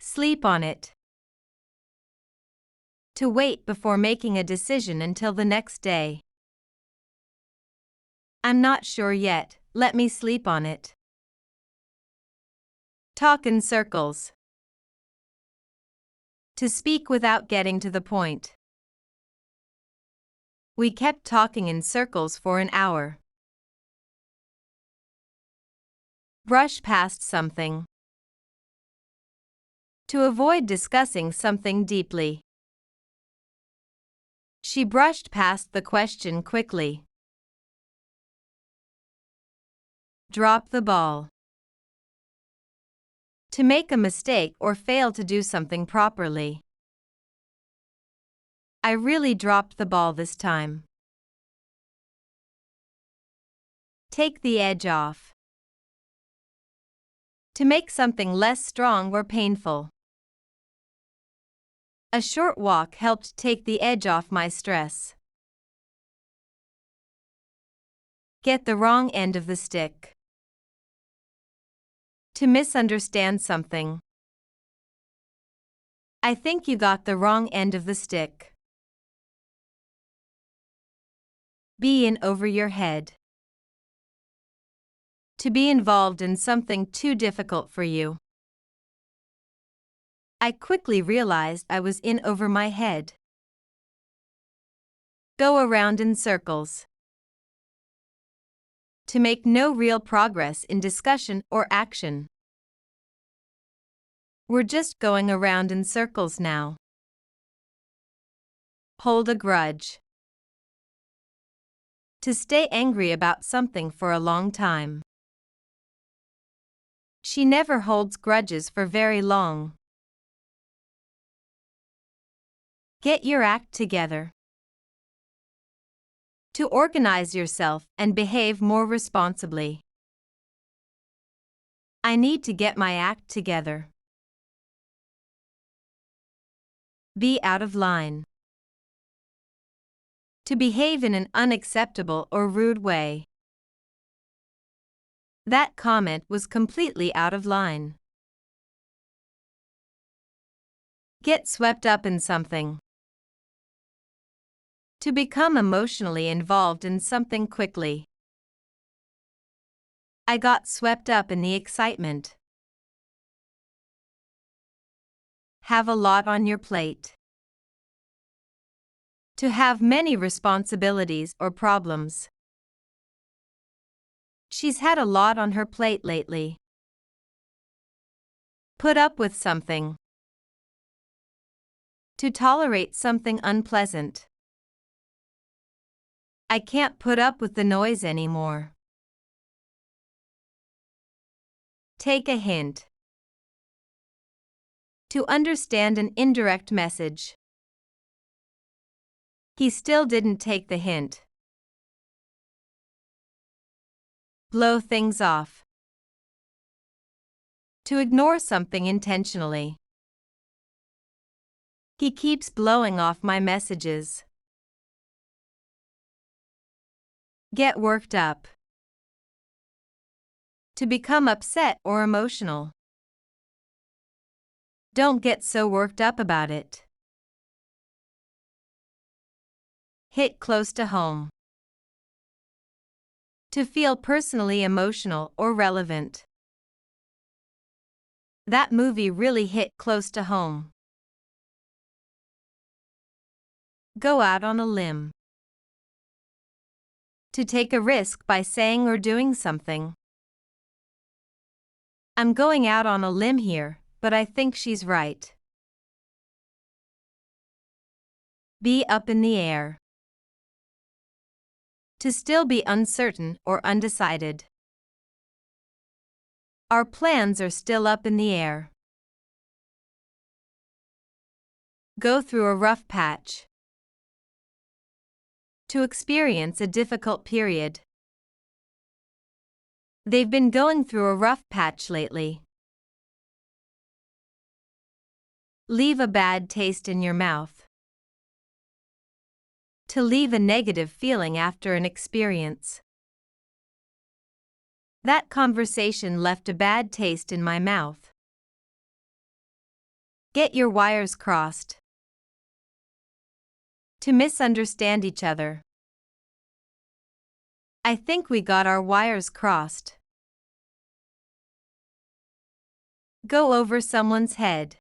Sleep on it. To wait before making a decision until the next day. I'm not sure yet, let me sleep on it. Talk in circles. To speak without getting to the point. We kept talking in circles for an hour. Brush past something. To avoid discussing something deeply. She brushed past the question quickly. Drop the ball. To make a mistake or fail to do something properly. I really dropped the ball this time. Take the edge off. To make something less strong or painful. A short walk helped take the edge off my stress. Get the wrong end of the stick. To misunderstand something. I think you got the wrong end of the stick. Be in over your head. To be involved in something too difficult for you. I quickly realized I was in over my head. Go around in circles. To make no real progress in discussion or action. We're just going around in circles now. Hold a grudge. To stay angry about something for a long time. She never holds grudges for very long. Get your act together. To organize yourself and behave more responsibly. I need to get my act together. Be out of line. To behave in an unacceptable or rude way. That comment was completely out of line. Get swept up in something. To become emotionally involved in something quickly. I got swept up in the excitement. Have a lot on your plate. To have many responsibilities or problems. She's had a lot on her plate lately. Put up with something. To tolerate something unpleasant. I can't put up with the noise anymore. Take a hint. To understand an indirect message. He still didn't take the hint. Blow things off. To ignore something intentionally. He keeps blowing off my messages. Get worked up. To become upset or emotional. Don't get so worked up about it. Hit close to home. To feel personally emotional or relevant. That movie really hit close to home. Go out on a limb. To take a risk by saying or doing something. I'm going out on a limb here, but I think she's right. Be up in the air. To still be uncertain or undecided. Our plans are still up in the air. Go through a rough patch. To experience a difficult period. They've been going through a rough patch lately. Leave a bad taste in your mouth. To leave a negative feeling after an experience. That conversation left a bad taste in my mouth. Get your wires crossed. To misunderstand each other. I think we got our wires crossed. Go over someone's head.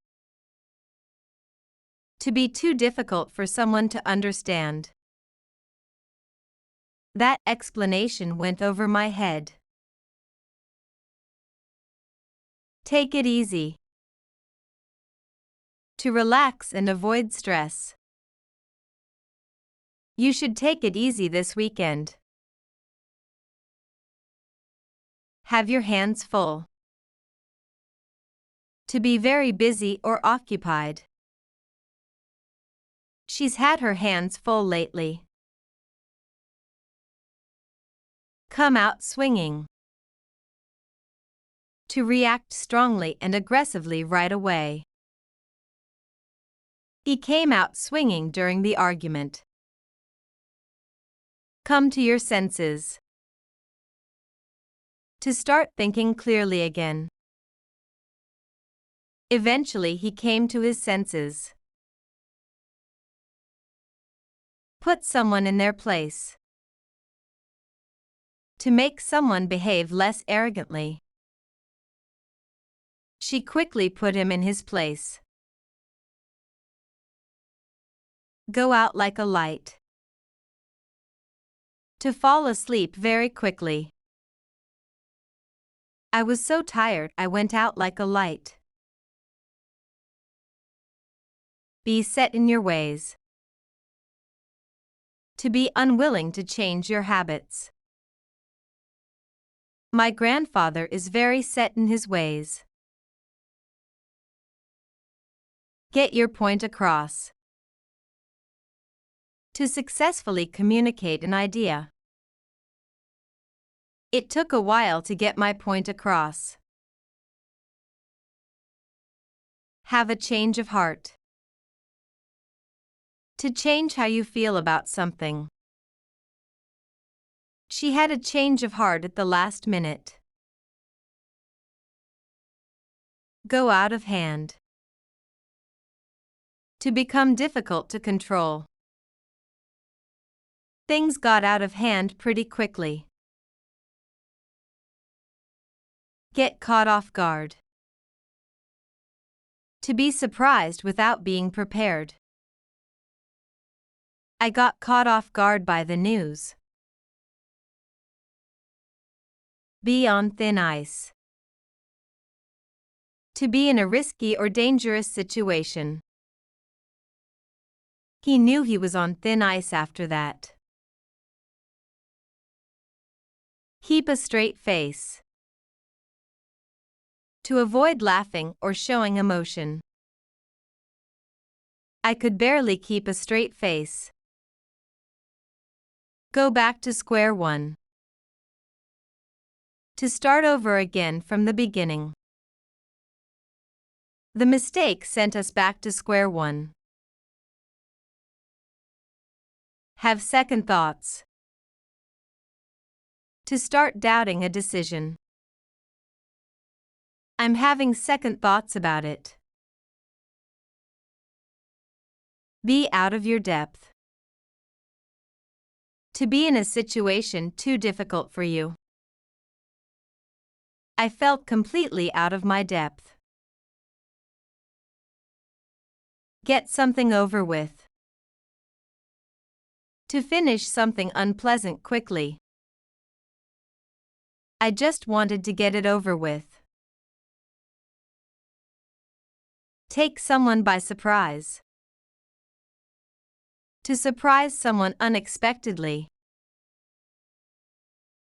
To be too difficult for someone to understand. That explanation went over my head. Take it easy. To relax and avoid stress. You should take it easy this weekend. Have your hands full. To be very busy or occupied. She's had her hands full lately. Come out swinging. To react strongly and aggressively right away. He came out swinging during the argument. Come to your senses. To start thinking clearly again. Eventually he came to his senses. Put someone in their place. To make someone behave less arrogantly. She quickly put him in his place. Go out like a light. To fall asleep very quickly. I was so tired I went out like a light. Be set in your ways. To be unwilling to change your habits. My grandfather is very set in his ways. Get your point across. To successfully communicate an idea. It took a while to get my point across. Have a change of heart. To change how you feel about something. She had a change of heart at the last minute. Go out of hand. To become difficult to control. Things got out of hand pretty quickly. Get caught off guard. To be surprised without being prepared. I got caught off guard by the news. Be on thin ice. To be in a risky or dangerous situation. He knew he was on thin ice after that. Keep a straight face. To avoid laughing or showing emotion. I could barely keep a straight face. Go back to square one. To start over again from the beginning. The mistake sent us back to square one. Have second thoughts. To start doubting a decision. I'm having second thoughts about it. Be out of your depth. To be in a situation too difficult for you. I felt completely out of my depth. Get something over with. To finish something unpleasant quickly. I just wanted to get it over with. Take someone by surprise. To surprise someone unexpectedly.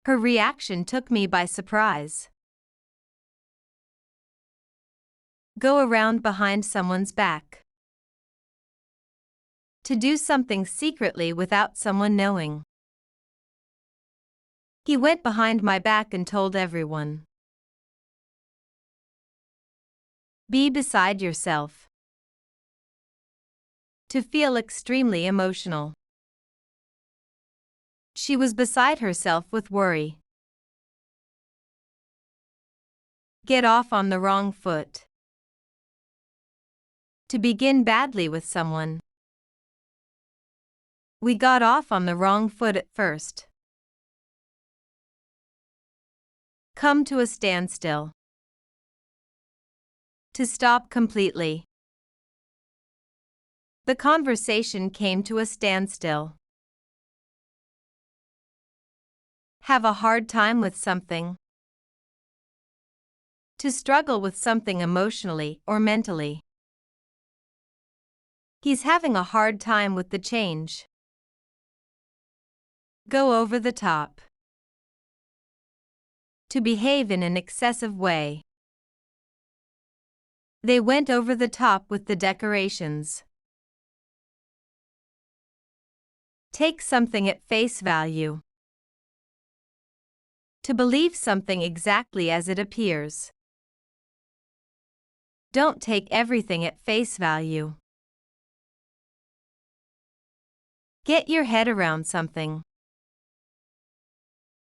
Her reaction took me by surprise. Go around behind someone's back. To do something secretly without someone knowing. He went behind my back and told everyone. Be beside yourself. To feel extremely emotional. She was beside herself with worry. Get off on the wrong foot. To begin badly with someone. We got off on the wrong foot at first. Come to a standstill. To stop completely. The conversation came to a standstill. Have a hard time with something. To struggle with something emotionally or mentally. He's having a hard time with the change. Go over the top. To behave in an excessive way. They went over the top with the decorations. Take something at face value. To believe something exactly as it appears. Don't take everything at face value. Get your head around something.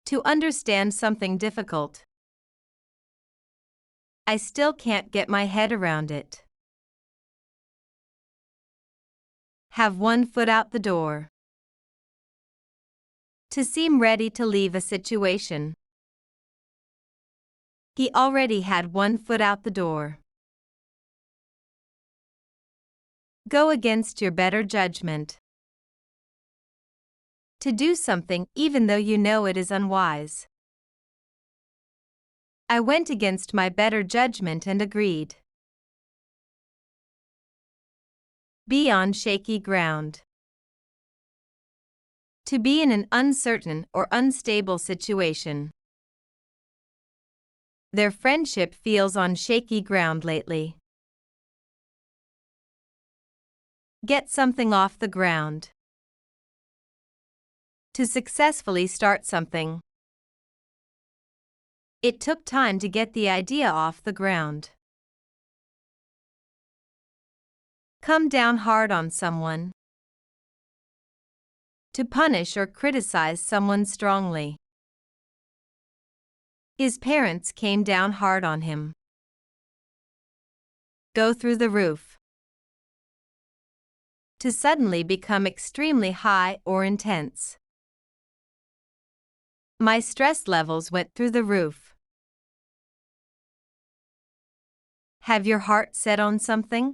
To understand something difficult. I still can't get my head around it. Have one foot out the door. To seem ready to leave a situation. He already had one foot out the door. Go against your better judgment. To do something even though you know it is unwise. I went against my better judgment and agreed. Be on shaky ground. To be in an uncertain or unstable situation. Their friendship feels on shaky ground lately. Get something off the ground. To successfully start something. It took time to get the idea off the ground. Come down hard on someone. To punish or criticize someone strongly. His parents came down hard on him. Go through the roof. To suddenly become extremely high or intense. My stress levels went through the roof. Have your heart set on something?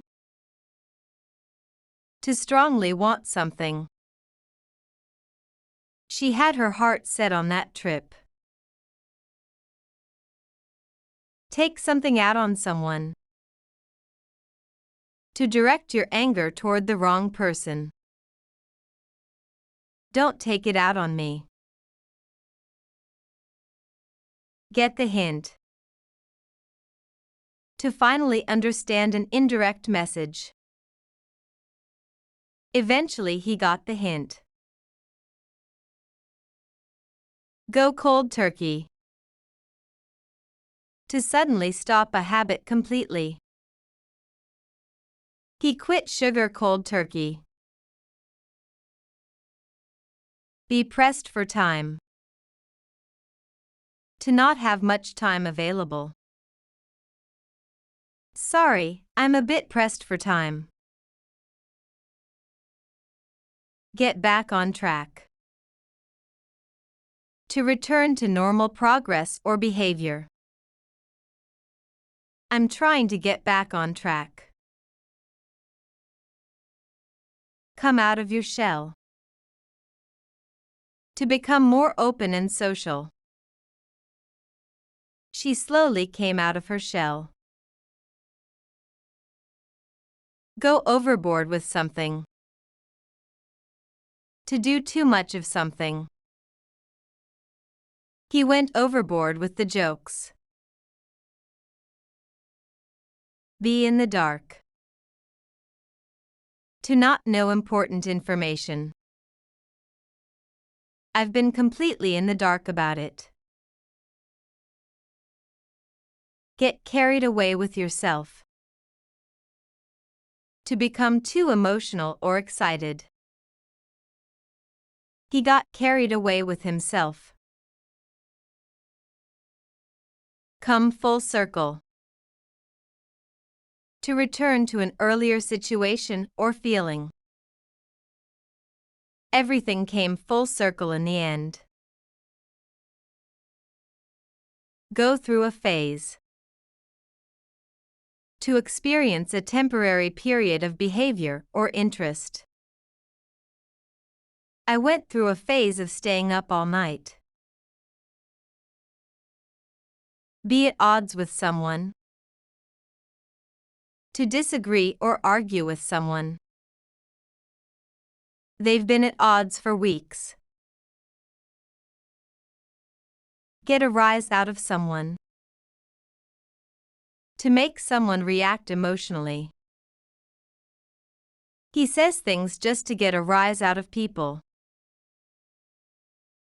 To strongly want something. She had her heart set on that trip. Take something out on someone. To direct your anger toward the wrong person. Don't take it out on me. Get the hint. To finally understand an indirect message. Eventually he got the hint. Go cold turkey. To suddenly stop a habit completely. He quit sugar cold turkey. Be pressed for time. To not have much time available. Sorry, I'm a bit pressed for time. Get back on track. To return to normal progress or behavior. I'm trying to get back on track. Come out of your shell. To become more open and social. She slowly came out of her shell. Go overboard with something. To do too much of something. He went overboard with the jokes. Be in the dark. To not know important information. I've been completely in the dark about it. Get carried away with yourself. To become too emotional or excited. He got carried away with himself. Come full circle. To return to an earlier situation or feeling. Everything came full circle in the end. Go through a phase. To experience a temporary period of behavior or interest. I went through a phase of staying up all night. Be at odds with someone. To disagree or argue with someone. They've been at odds for weeks. Get a rise out of someone. To make someone react emotionally. He says things just to get a rise out of people.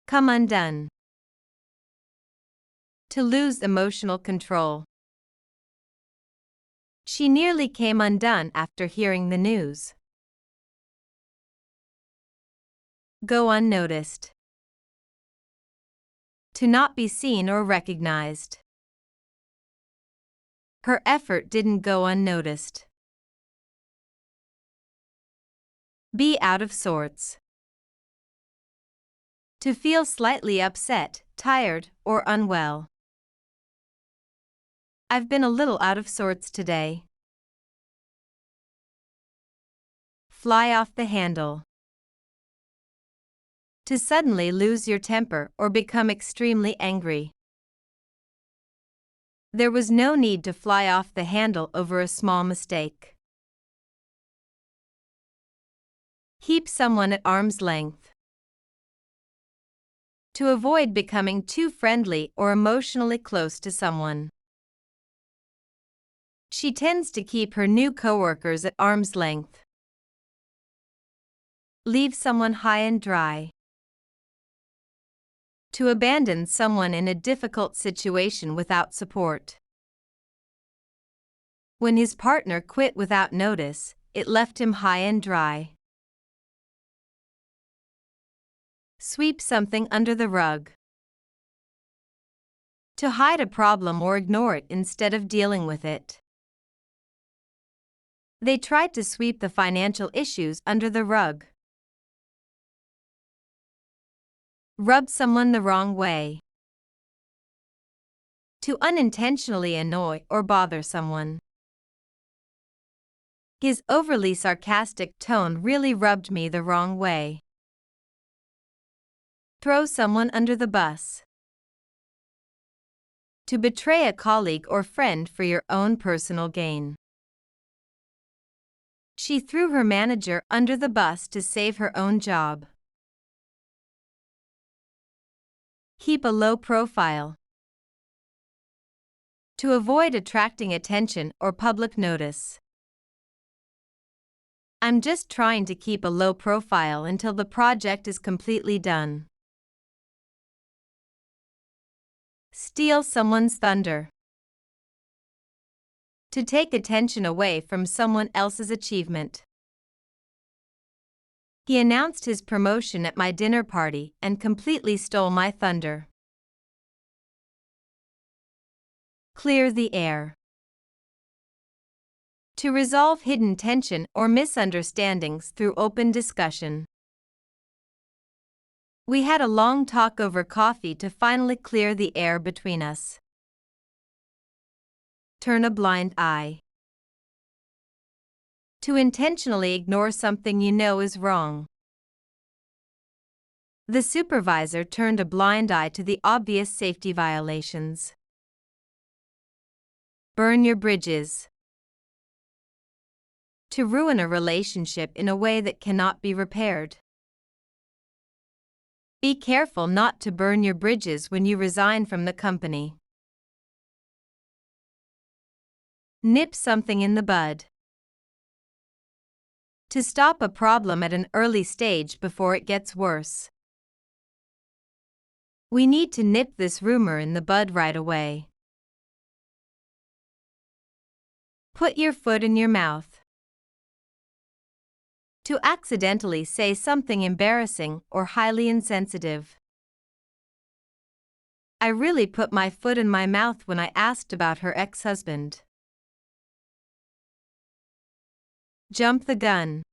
Come undone. To lose emotional control. She nearly came undone after hearing the news. Go unnoticed. To not be seen or recognized. Her effort didn't go unnoticed. Be out of sorts. To feel slightly upset, tired, or unwell. I've been a little out of sorts today. Fly off the handle. To suddenly lose your temper or become extremely angry. There was no need to fly off the handle over a small mistake. Keep someone at arm's length. To avoid becoming too friendly or emotionally close to someone. She tends to keep her new coworkers at arm's length. Leave someone high and dry. To abandon someone in a difficult situation without support. When his partner quit without notice, it left him high and dry. Sweep something under the rug. To hide a problem or ignore it instead of dealing with it. They tried to sweep the financial issues under the rug. Rub someone the wrong way. To unintentionally annoy or bother someone. His overly sarcastic tone really rubbed me the wrong way. Throw someone under the bus. To betray a colleague or friend for your own personal gain. She threw her manager under the bus to save her own job. Keep a low profile. To avoid attracting attention or public notice. I'm just trying to keep a low profile until the project is completely done. Steal someone's thunder. To take attention away from someone else's achievement. He announced his promotion at my dinner party and completely stole my thunder. Clear the air. To resolve hidden tension or misunderstandings through open discussion. We had a long talk over coffee to finally clear the air between us. Turn a blind eye. To intentionally ignore something you know is wrong. The supervisor turned a blind eye to the obvious safety violations. Burn your bridges. To ruin a relationship in a way that cannot be repaired. Be careful not to burn your bridges when you resign from the company. Nip something in the bud. To stop a problem at an early stage before it gets worse. We need to nip this rumor in the bud right away. Put your foot in your mouth. To accidentally say something embarrassing or highly insensitive. I really put my foot in my mouth when I asked about her ex-husband. Jump the gun.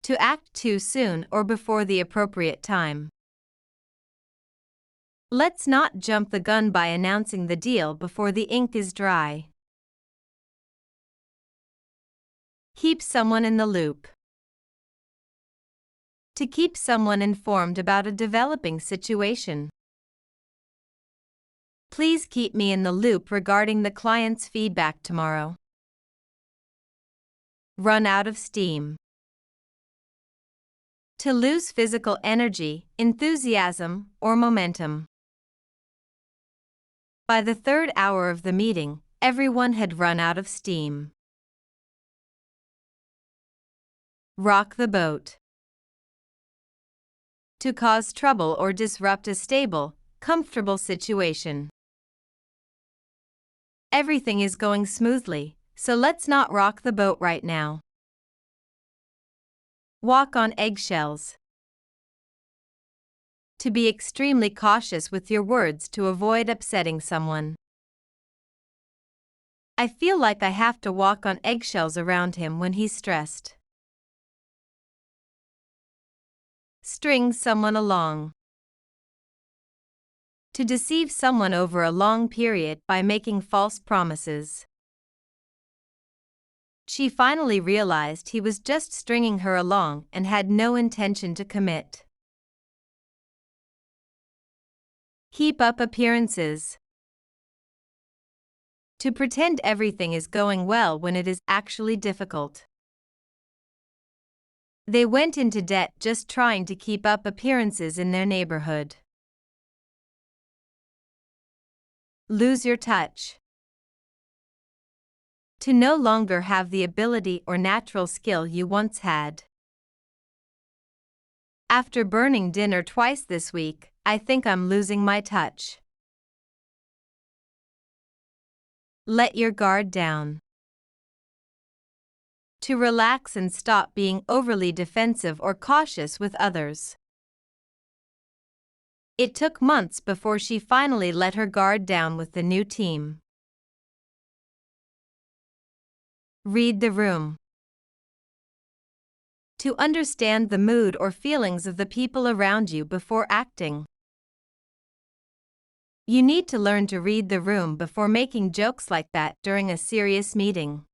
To act too soon or before the appropriate time. Let's not jump the gun by announcing the deal before the ink is dry. Keep someone in the loop. To keep someone informed about a developing situation. Please keep me in the loop regarding the client's feedback tomorrow. Run out of steam. To lose physical energy, enthusiasm, or momentum. By the third hour of the meeting, everyone had run out of steam. Rock the boat. To cause trouble or disrupt a stable, comfortable situation. Everything is going smoothly, so let's not rock the boat right now. Walk on eggshells. To be extremely cautious with your words to avoid upsetting someone. I feel like I have to walk on eggshells around him when he's stressed. String someone along. To deceive someone over a long period by making false promises. She finally realized he was just stringing her along and had no intention to commit. Keep up appearances. To pretend everything is going well when it is actually difficult. They went into debt just trying to keep up appearances in their neighborhood. Lose your touch. To no longer have the ability or natural skill you once had. After burning dinner twice this week, I think I'm losing my touch. Let your guard down. To relax and stop being overly defensive or cautious with others. It took months before she finally let her guard down with the new team. Read the room. To understand the mood or feelings of the people around you before acting. You need to learn to read the room before making jokes like that during a serious meeting.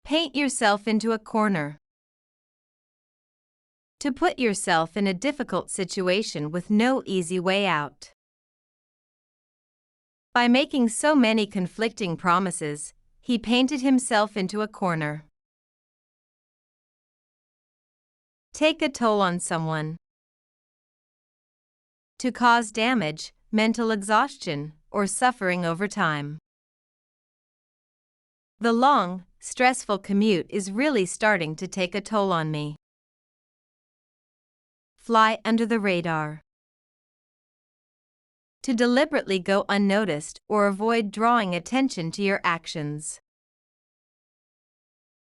Paint yourself into a corner. To put yourself in a difficult situation with no easy way out. By making so many conflicting promises, he painted himself into a corner. Take a toll on someone. To cause damage, mental exhaustion, or suffering over time. The long, stressful commute is really starting to take a toll on me. Fly under the radar. To deliberately go unnoticed or avoid drawing attention to your actions.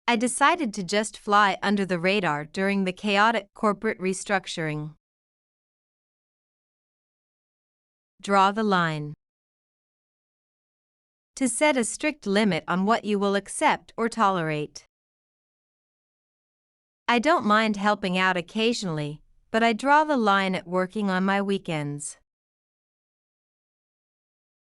I decided to just fly under the radar during the chaotic corporate restructuring. Draw the line. To set a strict limit on what you will accept or tolerate. I don't mind helping out occasionally, but I draw the line at working on my weekends.